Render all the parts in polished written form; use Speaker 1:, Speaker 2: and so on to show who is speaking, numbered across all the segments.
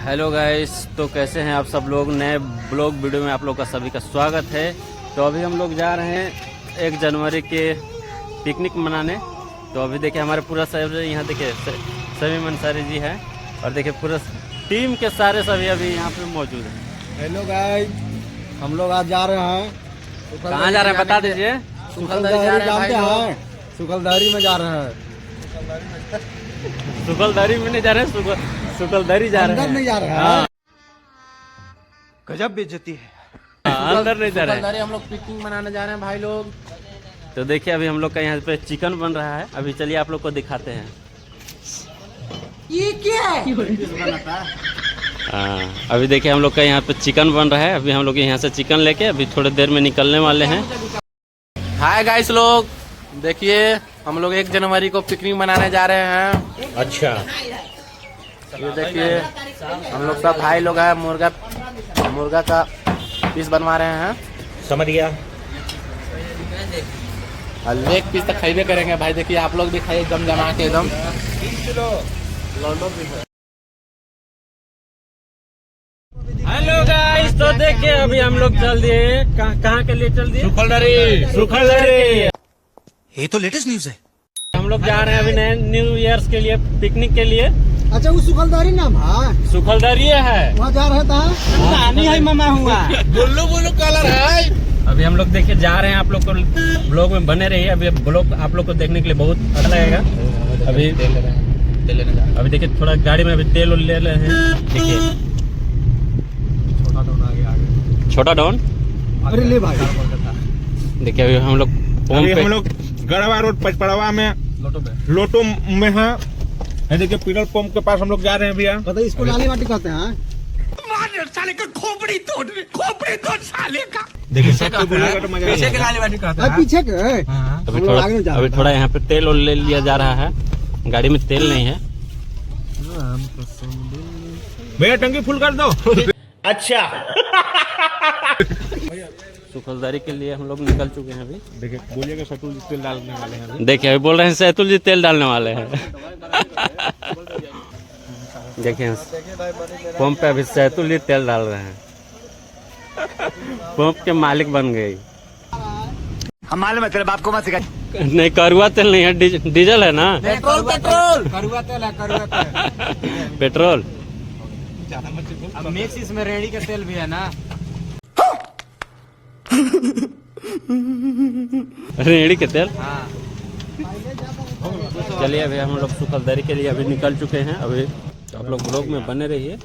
Speaker 1: Hello guys, तो कैसे हैं आप सब लोग। नए ब्लॉग वीडियो में आप लोग का सभी का स्वागत है। तो अभी हम लोग जा रहे हैं 1 जनवरी के पिकनिक मनाने। तो अभी देखिए हमारे पूरा सब यहाँ देखिए सभी मंसारी जी हैं और देखिए पूरा टीम के सारे सभी अभी यहाँ पे मौजूद हैं।
Speaker 2: हेलो गाइस, हम लोग आज जा रहे हैं।
Speaker 1: कहाँ जा रहे हैं बता दीजिए।
Speaker 2: सुखलदरी जानते हैं? सुखलदरी में जा रहे हैं।
Speaker 1: सुखलदरी में नहीं जा रहे हैं, सुखलदरी जा रहे हैं।
Speaker 2: नहीं जा रहे हैं।
Speaker 1: हाँ।
Speaker 3: गजब बेइज्जती है।
Speaker 1: अंदर नहीं जा रहे हैं।
Speaker 2: हम लोग पिकनिक मनाने जा रहे हैं भाई लोग।
Speaker 1: तो देखिए अभी हम लोग का यहाँ पे चिकन बन रहा है। अभी चलिए आप लोग को दिखाते हैं।
Speaker 2: ये क्या है?
Speaker 1: हाँ, अभी देखिए हम लोग का यहाँ पे चिकन बन रहा है। अभी हम लोग यहाँ से चिकन लेके अभी थोड़ी देर में निकलने वाले हैं।
Speaker 2: हाय गाइस लोग, देखिए हम लोग 1 जनवरी को पिकनिक मनाने जा रहे हैं।
Speaker 3: अच्छा,
Speaker 2: ये देखिए हम लोग सब भाई लोग हैं। मुर्गा का पीस बनवा रहे हैं।
Speaker 3: समझ गया।
Speaker 2: और लेग पीस तक खाइबे करेंगे भाई। देखिए आप लोग भी खाइए दम जमा के एकदम।
Speaker 1: हेलो गाइस, तो देखिए अभी हम लोग चल दिए। कहाँ के लिए चल दिए? सुखलदरी।
Speaker 3: ये तो लेटेस्ट न्यूज है।
Speaker 1: हम लोग जा रहे हैं अभी नए न्यू ईयर्स के लिए पिकनिक के लिए।
Speaker 2: अच्छा, वो सुखलदरी नाम है?
Speaker 1: सुखलदरी है,
Speaker 2: वहाँ जा रहे था।
Speaker 1: नानी है मामा हुआ।
Speaker 2: बुल्लू कलर है।
Speaker 1: अभी हम लोग देखिए जा रहे हैं। आप लोग को ब्लॉग में बने रहिए। अभी ब्लॉग आप लोग को देखने के लिए बहुत अच्छा लगेगा। अभी अभी देखिए थोड़ा गाड़ी में अभी तेल ले रहे हैं। देखिए छोटा डॉन।
Speaker 2: अरे ले भाई,
Speaker 1: देखिए अभी हम लोग
Speaker 4: हम लोग गढ़वा रोड पचपड़वा में लोटो में है। देखिए पेट्रोल पंप के पास हम लोग जा रहे हैं भैया।
Speaker 2: पता है इसको लाली माटी कहते हैं।
Speaker 3: साले का खोपड़ी तोड़ साले का।
Speaker 4: देखिए सबको बोलेगा तो मजा आएगा।
Speaker 3: लाली बाटी कहता
Speaker 2: अरे पीछे के
Speaker 1: अभी थोड़ा यहाँ पे तेल ले लिया जा रहा है। गाड़ी में तेल नहीं है।
Speaker 4: भैया टंकी फुल कर दो।
Speaker 3: अच्छा,
Speaker 1: सुखलदरी के लिए हम लोग निकल चुके हैं। अभी
Speaker 4: देखिए बोलिएगा सतुल जी तेल डालने वाले हैं अभी।
Speaker 1: देखिए अभी बोल रहे हैं सैतुल जी तेल डालने वाले हैं। देखिए पंप पे अभी सैतुल जी तेल डाल रहे हैं। पंप के मालिक बन गए।
Speaker 3: हम मालूम है तेरे बाप को मत सिखा।
Speaker 1: नहीं, करुआ तेल नहीं है, डीजल है ना।
Speaker 2: पेट्रोल करुआ तेल है, करुआ तेल।
Speaker 1: पेट्रोल।
Speaker 2: अब मिक्स इसमें रेड़ी का तेल भी है ना।
Speaker 1: रेड़ी के तेल। चलिए अभी हम लोग सुखलदरी के लिए अभी निकल चुके हैं। अभी तो आप लोग ब्लॉग में बने रहिए।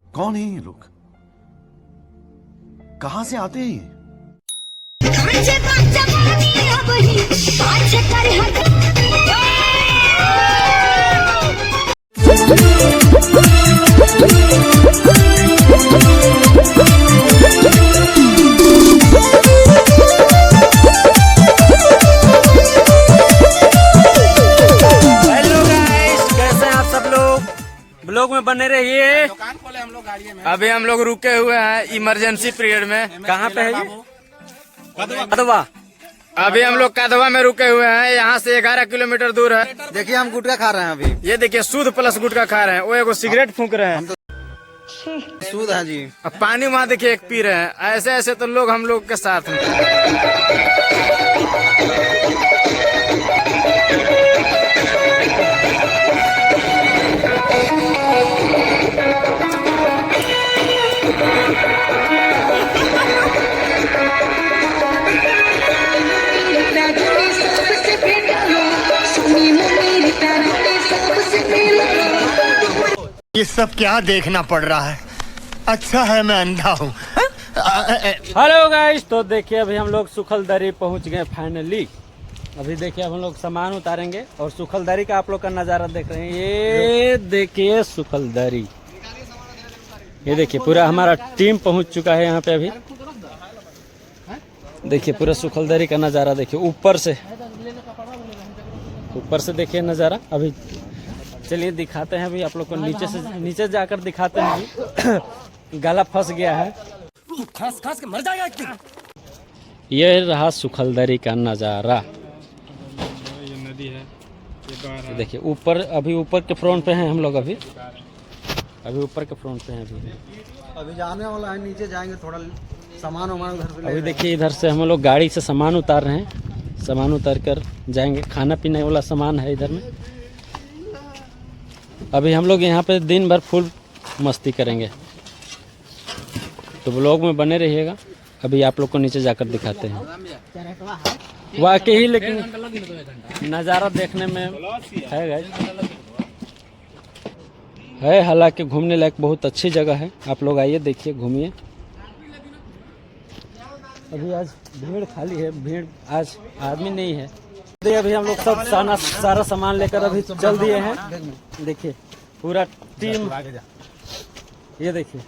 Speaker 3: कौन है ये लोग? कहाँ से आते हैं ये?
Speaker 1: ब्लॉग में बने रहिए।
Speaker 2: दुकान खोले हम लोग गाड़ी में।
Speaker 1: अभी हम लोग रुके हुए हैं इमरजेंसी पीरियड में। कहाँ पे है ये? कदवा। अभी हम लोग कदवा में रुके हुए हैं। यहाँ से 11 किलोमीटर दूर है।
Speaker 2: देखिए हम गुटखा खा रहे हैं अभी।
Speaker 1: ये देखिए सूद प्लस गुटखा खा रहे हैं। वो एगो सिगरेट फूंक रहे हैं।
Speaker 2: सूद है जी।
Speaker 1: अब पानी वहाँ देखिए एक पी रहे हैं। ऐसे ऐसे तो लोग हम लोग के साथ हैं।
Speaker 3: ये सब क्या देखना पड़ रहा है? अच्छा है मैं अंधा हूँ।
Speaker 1: हेलो गाइस, तो देखिए अभी हम लोग सुखलदरी पहुंच गए फाइनली। अभी देखिए हम लोग सामान उतारेंगे और सुखलदरी का आप लोग का नज़ारा देख रहे हैं। ये देखिए सुखलदरी। ये देखिए पूरा हमारा टीम पहुंच चुका है यहाँ पे। अभी देखिए पूरा सुखलदरी का नज़ारा देखिए ऊपर से देखिए नज़ारा। अभी चलिए दिखाते हैं। अभी आप लोग को नीचे जाकर दिखाते हैं। अभी गला फंस गया है।
Speaker 2: खास के मर जाएगा।
Speaker 1: ये रहा सुखलदरी का नज़ारा।
Speaker 4: नदी है, ये बाहर है।
Speaker 1: देखिए ऊपर, अभी ऊपर के फ्रंट पे हैं हम लोग, अभी ऊपर के फ्रंट पे हैं
Speaker 2: अभी जाने वाला है, नीचे जाएंगे, थोड़ा सामान वामान उधर से
Speaker 1: अभी देखिए इधर से हम लोग गाड़ी से सामान उतार रहे हैं, सामान उतार कर जाएंगे। खाना पीने वाला सामान है इधर में। अभी हम लोग यहाँ पे दिन भर फुल मस्ती करेंगे, तो ब्लॉग में बने रहिएगा। अभी आप लोग को नीचे जाकर दिखाते हैं वाकई, लेकिन नज़ारा देखने में है गाइस, है हालांकि घूमने लायक बहुत अच्छी जगह है। आप लोग आइए, देखिए, घूमिए। अभी आज भीड़ खाली है, भीड़ आज आदमी नहीं है। तो अभी हम लोग सब सारा सामान लेकर अभी चल दिए हैं। देखिए पूरा टीम, ये देखिए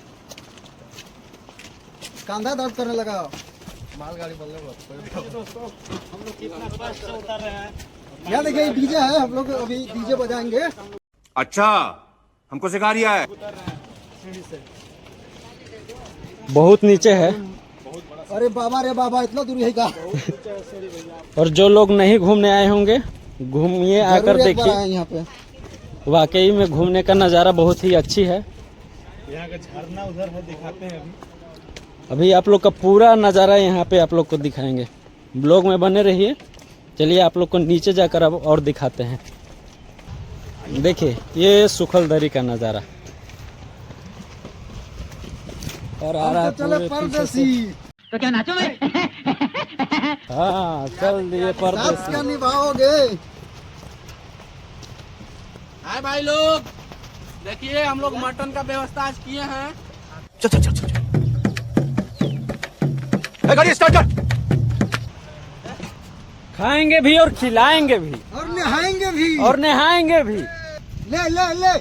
Speaker 2: कंधा दर्द करने लगा। मालगाड़ी
Speaker 1: उतर रहे हैं।
Speaker 2: यहाँ देखिए डीजे है, हम लोग अभी डीजे बजाएंगे।
Speaker 5: अच्छा, हमको सिखा रिया है।
Speaker 1: बहुत नीचे है।
Speaker 2: अरे बाबा रे बाबा, इतना दूर है का?
Speaker 1: और जो लोग नहीं घूमने आए होंगे, घूमिए, आकर देखिए।
Speaker 2: यहाँ पे
Speaker 1: वाकई में घूमने का नज़ारा बहुत ही अच्छी है।
Speaker 4: यहाँ का झरना उधर है, दिखाते हैं
Speaker 1: अभी आप लोग का पूरा नज़ारा यहाँ पे आप लोग को दिखाएंगे। ब्लॉग में बने रहिए। चलिए आप लोग को नीचे जाकर अब और दिखाते हैं। देखिए ये सुखलदरी का नज़ारा, और आ रहा है पूरे पीछे से।
Speaker 2: तो क्या नाचो में?
Speaker 1: हाँ, चल दिए परदेसी।
Speaker 2: क्या निभाओगे? हाय भाई लोग, देखिए हम लोग मटन का व्यवस्था आज किए हैं।
Speaker 5: चल गाड़ी स्टार्ट कर।
Speaker 1: खाएंगे भी और खिलाएंगे भी
Speaker 2: और नहाएंगे भी
Speaker 1: और नहाएंगे भी।
Speaker 2: ले ले ले।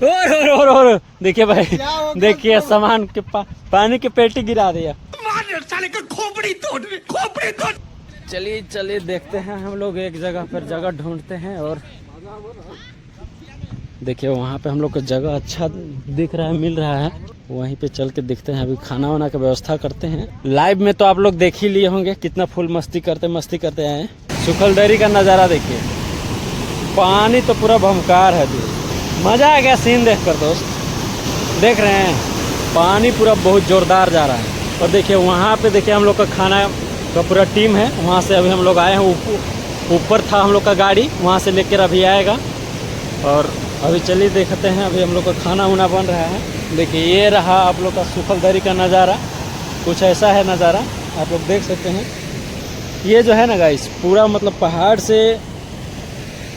Speaker 1: और देखिए भाई,
Speaker 2: क्या हो गया
Speaker 1: देखिए
Speaker 2: तो?
Speaker 1: सामान के पानी की पेटी गिरा दिया।
Speaker 5: खोपड़ी तोड़।
Speaker 1: चलिए देखते हैं। हम लोग एक जगह पर जगह ढूंढते हैं, और देखिए वहाँ पे हम लोग को जगह अच्छा दिख रहा है, मिल रहा है। वहीं पे चल के देखते हैं। अभी खाना वाना का व्यवस्था करते हैं। लाइव में तो आप लोग देख ही लिए होंगे कितना फुल मस्ती करते आए हैं। सुखलदरी का नज़ारा देखिए, पानी तो पूरा भमकार है। मज़ा आ गया सीन देख कर दोस्त। देख रहे हैं पानी पूरा बहुत ज़ोरदार जा रहा है। और देखिए वहाँ पे देखिए हम लोग का खाना का पूरा टीम है। वहाँ से अभी हम लोग आए हैं, ऊपर था हम लोग का गाड़ी, वहाँ से लेकर अभी आएगा। और अभी चलिए देखते हैं। अभी हम लोग का खाना वाना बन रहा है। देखिए ये रहा आप लोग का सुखलदरी का नज़ारा, कुछ ऐसा है नज़ारा, आप लोग देख सकते हैं। ये जो है ना गाइस, पूरा मतलब पहाड़ से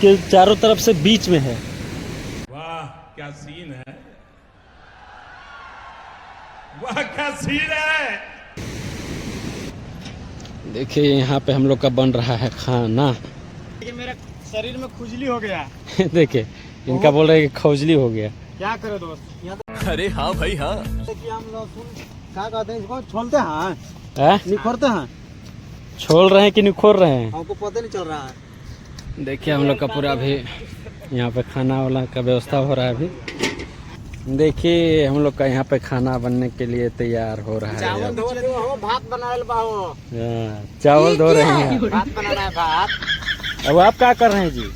Speaker 1: के चारों तरफ से बीच में है।
Speaker 4: वाह क्या सीन है, वाह क्या सीन है।
Speaker 1: देखिए यहाँ पे हम लोग का बन रहा है खाना।
Speaker 2: मेरे शरीर में खुजली हो गया।
Speaker 1: देखिए इनका बोल रहे हैं कि खौजली हो गया।
Speaker 2: क्या करे दोस्त?
Speaker 5: अरे हाँ भाई हाँ।
Speaker 2: देखिए हम लहसुन क्या कहते हैं इसको, छोलते हैं,
Speaker 1: है?
Speaker 2: निखोरते हैं।
Speaker 1: छोल रहे हैं कि निखोर रहे हैं?
Speaker 2: हमको पता नहीं चल रहा है।
Speaker 1: देखिए हम लोग का पूरा अभी यहाँ पे खाना वाला का व्यवस्था हो रहा है। अभी देखिए हम लोग का यहाँ पे खाना बनने के लिए तैयार हो रहा है।
Speaker 2: भात बना
Speaker 1: चावल धो रहे हैं।
Speaker 2: भात बनाना है भात।
Speaker 1: अब आप क्या कर रहे हैं जी?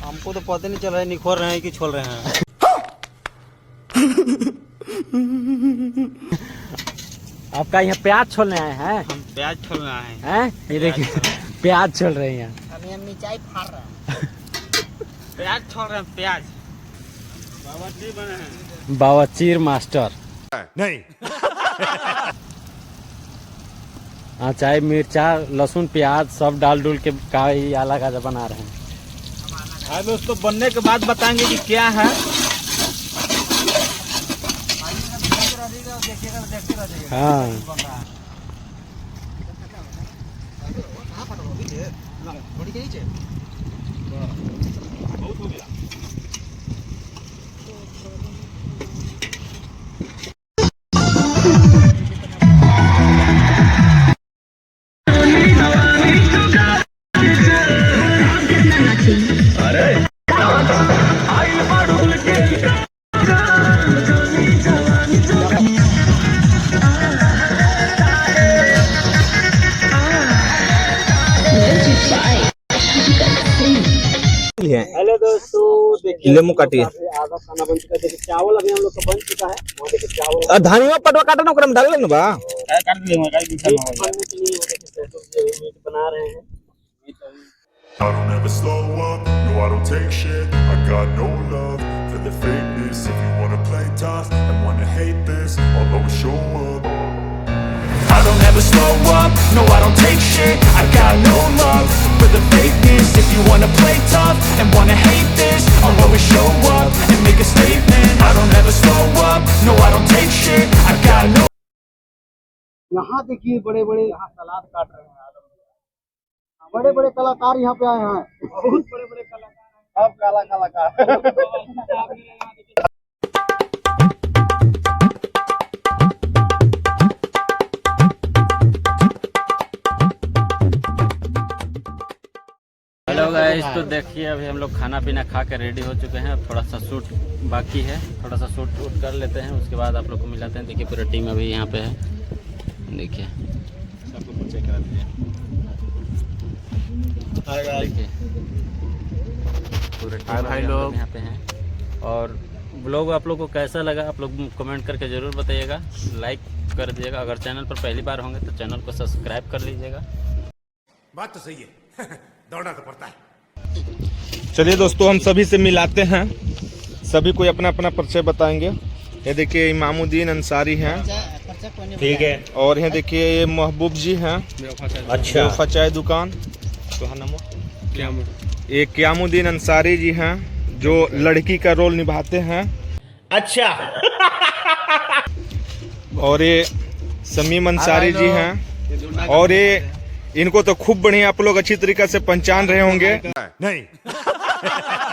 Speaker 2: हमको तो पता नहीं चल रहा है निखोर रहे हैं कि छोल रहे हैं।
Speaker 1: आपका यहाँ प्याज छोलने आए हैं?
Speaker 2: हम प्याज छोलने आए हैं।
Speaker 1: हैं? ये देखिए प्याज छोल रहे हैं।
Speaker 2: अभी हम मिर्चाई फाड़ रहे हैं। प्याज छोल रहे हैं, प्याज। बावर्ची बने हैं।
Speaker 1: बावर्चीर मास्टर।
Speaker 5: नहीं।
Speaker 1: हाँ, चाय मिर्चा लहसुन प्याज सब डाल डुल के का ही अलग अलग बना रहे हैं।
Speaker 4: हाँ दोस्तों, बनने के बाद बताएंगे कि क्या है।
Speaker 1: हाँ हेलो दोस्तों, देखिए
Speaker 6: लेमू काटिए।
Speaker 1: आधा खाना बन चुका है। देखिए चावल अभी हम लोग का बन चुका है। वहाँ देखिए चावल
Speaker 6: धानिया पटवा काटा ना ओकरा में डाल लेना बा।
Speaker 1: बनने के लिए वो देखिए मीट बना रहे हैं।
Speaker 7: I don't ever slow up, no I don't take shit. I got no love for the fakeness. If you wanna play tough and wanna hate this, I'll always show up. I don't ever slow up, no I don't take shit. I got no love for the fakeness. If you wanna play tough and wanna hate this, I'll always show up and make a statement. I don't ever slow up, no I don't take shit. I got no.
Speaker 8: यहाँ देखिए बड़े बड़े यहाँ सलाद काट रहे हैं। बड़े बड़े कलाकार यहाँ पे आए हैं। बहुत बड़े बड़े कलाकार हैं। अब काला कलाकार
Speaker 1: हेलो गाइस, तो देखिए अभी हम लोग खाना पीना खा के रेडी हो चुके हैं। अब थोड़ा सा शूट बाकी है, थोड़ा सा शूट कर लेते हैं, उसके बाद आप लोग को मिलाते हैं। देखिए पूरा टीम अभी यहाँ पे है। देखिए सबको चेक करा दीजिए। देखिए पूरे
Speaker 2: भाई लोग
Speaker 1: यहाँ पे हैं। और ब्लॉग आप लोग को कैसा लगा आप लोग कमेंट करके ज़रूर बताइएगा, लाइक कर दीजिएगा। अगर चैनल पर पहली बार होंगे तो चैनल को सब्सक्राइब कर लीजिएगा।
Speaker 5: बात तो सही है। दौड़ना तो पड़ता है।
Speaker 4: चलिए दोस्तों, हम सभी से मिलाते हैं, सभी कोई अपना अपना परिचय बताएंगे। ये देखिए इमामुद्दीन अंसारी हैं,
Speaker 6: ठीक है।
Speaker 4: और ये देखिए ये महबूब जी हैं।
Speaker 6: अच्छा,
Speaker 4: बेवफा चाय दुकान। ये क्यामुद्दीन अंसारी जी हैं जो लड़की का रोल निभाते हैं।
Speaker 6: अच्छा।
Speaker 4: और ये समीम अंसारी जी हैं। और ये इनको तो खूब बढ़िया आप लोग अच्छी तरीके से पहचान रहे होंगे।
Speaker 5: नहीं।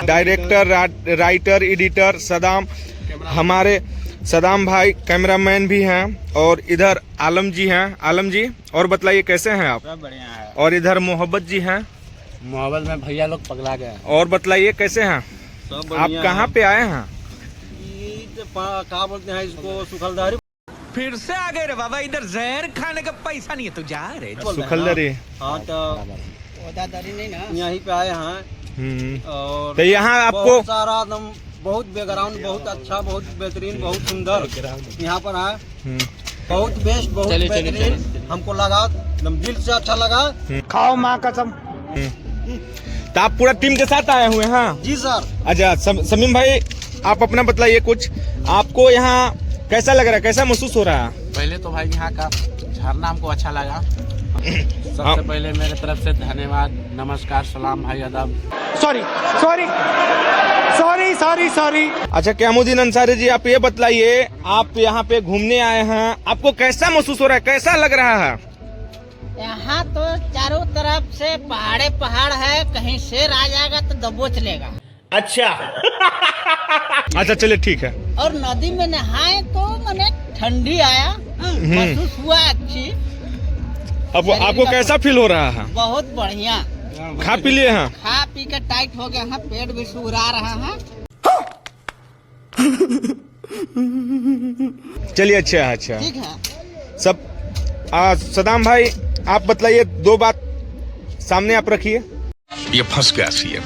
Speaker 4: डायरेक्टर, राइटर, एडिटर सदाम, हमारे सदाम भाई कैमरामैन भी हैं। और इधर आलम जी हैं। आलम जी, और बतलाइए कैसे हैं आप?
Speaker 8: बढ़िया है।
Speaker 4: और इधर मोहब्बत जी हैं।
Speaker 8: मोहब्बत में भैया लोग पगला गए।
Speaker 4: और बतलाइए कैसे हैं आप? कहाँ पे आए हैं?
Speaker 8: क्या बोलते हैं इसको, सुखलदारी।
Speaker 5: फिर से आ गए रे बाबा, इधर जहर खाने का पैसा नहीं है तो जा रे।
Speaker 4: सुखलदरी।
Speaker 8: हाँ तो नहीं ना, यहीं पे आए हैं। और
Speaker 4: तो यहाँ आपको
Speaker 8: बहुत सारा एकदम बहुत बैकग्राउंड, बहुत अच्छा, बहुत बेहतरीन, बहुत सुंदर यहाँ पर है। बहुत बेस्ट, बहुत बेहतरीन हमको लगा, एकदम दिल से अच्छा लगा।
Speaker 3: खाओ माँ कसम।
Speaker 4: तो आप पूरा टीम के साथ आए हुए हैं?
Speaker 8: जी सर।
Speaker 4: अच्छा समीम भाई, आप अपना बतलाइए कुछ, आपको यहाँ कैसा लग रहा है, कैसा महसूस हो रहा है?
Speaker 2: पहले तो भाई यहाँ का झरना हमको अच्छा लगा। सबसे पहले मेरे तरफ से धन्यवाद, नमस्कार, सलाम भाई, अदब।
Speaker 3: Sorry sorry sorry sorry sorry.
Speaker 4: अच्छा क्यामुद्दीन अंसारी जी, आप ये बतलाइए, आप यहाँ पे घूमने आए हैं, आपको कैसा महसूस हो रहा है, कैसा लग रहा है?
Speaker 9: यहाँ तो चारों तरफ से पहाड़े पहाड़ है, कहीं शेर आ जाएगा तो दबोच लेगा।
Speaker 6: अच्छा।
Speaker 4: अच्छा चलिए ठीक है।
Speaker 9: और नदी में नहाए तो मैंने ठंडी आया, महसूस हुआ अच्छी।
Speaker 4: अब आपको कैसा फील हो रहा है?
Speaker 9: बहुत बढ़िया।
Speaker 4: खा पी लिए हैं?
Speaker 9: खा पी के टाइट हो गया है, पेट भी सुघरा रहा है।
Speaker 4: चलिए अच्छा अच्छा
Speaker 9: ठीक है
Speaker 4: सब। सदाम भाई, आप बतलाइए, दो बात सामने आप रखिए।
Speaker 5: ये फंस गया सी।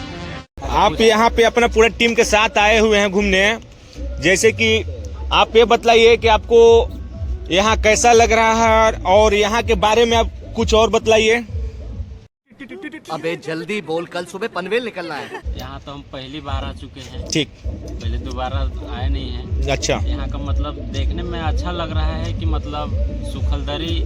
Speaker 4: आप यहाँ पे अपना पूरा टीम के साथ आए हुए हैं घूमने, जैसे कि आप ये बतलाइए कि आपको यहाँ कैसा लग रहा है, और यहाँ के बारे में आप कुछ और बतलाइए।
Speaker 2: अबे जल्दी बोल, कल सुबह पनवेल निकलना है।
Speaker 1: यहाँ तो हम पहली बार आ चुके हैं,
Speaker 4: ठीक,
Speaker 1: पहले दोबारा आए नहीं हैं।
Speaker 4: अच्छा।
Speaker 1: यहाँ का मतलब देखने में अच्छा लग रहा है कि मतलब सुखलदरी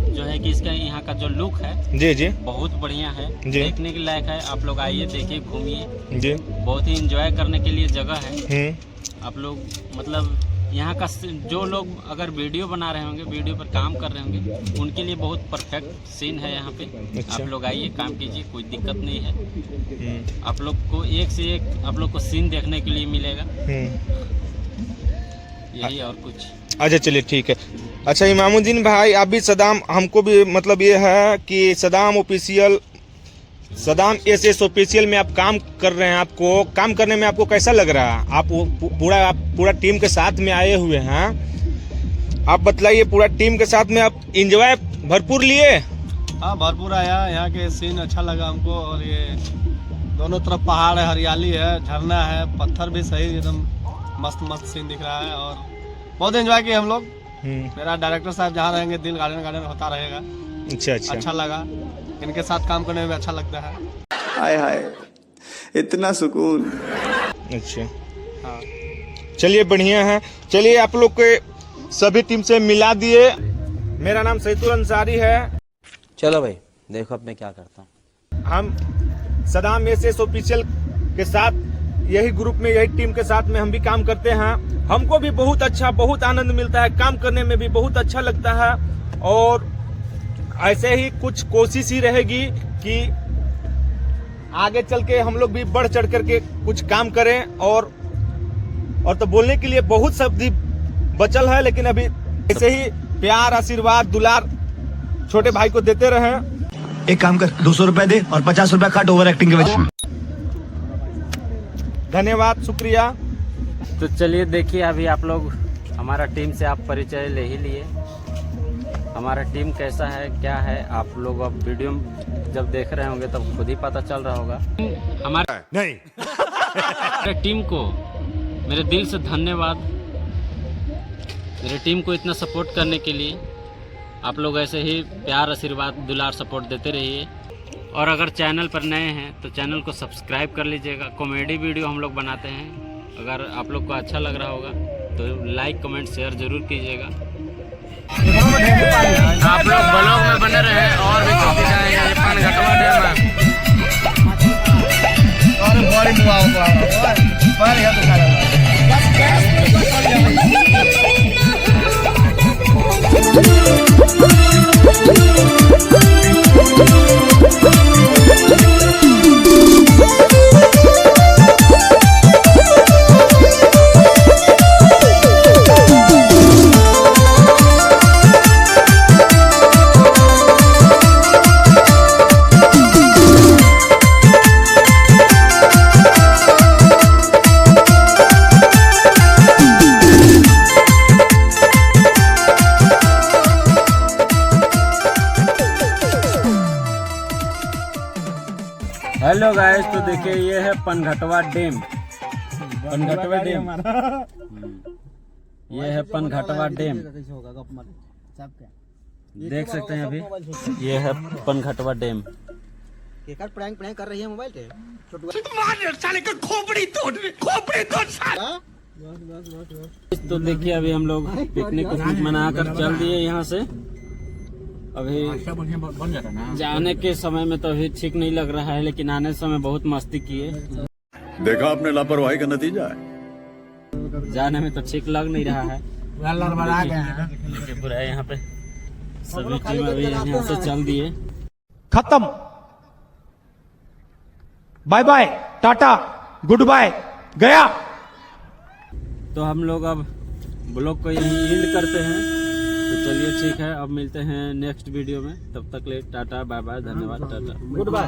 Speaker 1: जो है कि इसका यहाँ का जो लुक है
Speaker 4: जी जी
Speaker 1: बहुत बढ़िया है,
Speaker 4: जी।
Speaker 1: देखने के लायक है। आप लोग आइए, देखिए, घूमिए,
Speaker 4: जी।
Speaker 1: बहुत ही एंजॉय करने के लिए जगह है। आप लोग मतलब यहाँ का जो लोग अगर वीडियो बना रहे होंगे, वीडियो पर काम कर रहे होंगे, उनके लिए बहुत परफेक्ट सीन है यहाँ पे।
Speaker 4: अच्छा।
Speaker 1: आप लोग आइए, काम कीजिए, कोई दिक्कत नहीं है। आप लोग को एक से एक आप लोग को सीन देखने के लिए मिलेगा, यही और कुछ।
Speaker 4: अच्छा चलिए ठीक है। अच्छा इमामुद्दीन भाई, आप भी सदाम, हमको भी मतलब ये है कि Saddam official, Saddam SS official में आप काम कर रहे हैं, आपको काम करने में आपको कैसा लग रहा है? आप पूरा टीम के साथ में आए हुए हैं, आप बतलाइए, पूरा टीम के साथ में आप एंजॉय भरपूर लिए?
Speaker 8: हाँ भरपूर आया, यहाँ के सीन अच्छा लगा हमको। और ये दोनों तरफ पहाड़ है, हरियाली है, झरना है, पत्थर भी सही एकदम मस्त मस्त सीन दिख रहा है और बहुत एंजॉय किए हम लोग। मेरा डायरेक्टर साहब जहाँ रहेंगे दिल गार्डन गार्डन होता रहेगा। अच्छा लगा, इनके साथ काम करने में अच्छा लगता है।
Speaker 3: हाय हाय इतना सुकून।
Speaker 4: अच्छा हाँ, चलिए बढ़िया है। चलिए आप लोग के सभी टीम से मिला दिए। मेरा नाम सैदुल अंसारी है।
Speaker 2: चलो भाई देखो अब मैं क्या करता हूँ।
Speaker 4: हम सदाम एसएस ऑफिशियल के साथ यही ग्रुप में यही टीम के साथ में हम भी काम करते हैं। हमको भी बहुत अच्छा बहुत आनंद मिलता है, काम करने में भी बहुत अच्छा लगता है और ऐसे ही कुछ कोशिश ही रहेगी कि आगे चल के हम लोग भी बढ़ चढ़ करके कुछ काम करें और तो बोलने के लिए बहुत शब्द बचल है, लेकिन अभी ऐसे ही प्यार आशीर्वाद दुलार छोटे भाई को देते रहे।
Speaker 3: एक काम कर 200 रुपए दे और 50 रुपए काट ओवर एक्टिंग के वजह।
Speaker 4: धन्यवाद, शुक्रिया।
Speaker 1: तो चलिए देखिए, अभी आप लोग हमारा टीम से आप परिचय ले ही लिए। हमारा टीम कैसा है क्या है आप लोग अब वीडियो जब देख रहे होंगे तब खुद ही पता चल रहा होगा। हमारे टीम को मेरे दिल से धन्यवाद, मेरे टीम को इतना सपोर्ट करने के लिए। आप लोग ऐसे ही प्यार आशीर्वाद दुलार सपोर्ट देते रहिए और अगर चैनल पर नए हैं तो चैनल को सब्सक्राइब कर लीजिएगा। कॉमेडी वीडियो हम लोग बनाते हैं, अगर आप लोग को अच्छा लग रहा होगा तो लाइक कमेंट शेयर जरूर कीजिएगा। आप लोग ब्लॉग में बने रहे और भी काफी जाएंगे पानघटवा डैम। हेलो गाइस, तो देखिए ये है पनघटवा डैम। पनघटवा डैम ये है पनघटवा डैम, देख सकते हैं अभी ये है पनघटवा डैम।
Speaker 8: प्रैंक कर रही है मोबाइल पे।
Speaker 1: तो देखिए अभी हम लोग पिकनिक मनाकर चल दिए यहाँ से। अभी जाने के समय में तो अभी ठीक नहीं लग रहा है, लेकिन आने समय बहुत मस्ती किए।
Speaker 7: देखा आपने लापरवाही का नतीजा है।
Speaker 1: जाने में तो ठीक लग नहीं रहा है, पूरा यहाँ पे सभी टीम अभी यहाँ से चल दिए।
Speaker 3: खत्म, bye bye, ta ta, good bye, गया।
Speaker 1: तो हम लोग अब ब्लॉग को यहीं एंड करते हैं। तो चलिए ठीक है, अब मिलते हैं नेक्स्ट वीडियो में। तब तक ले टाटा बाय बाय, धन्यवाद, टाटा गुड बाय।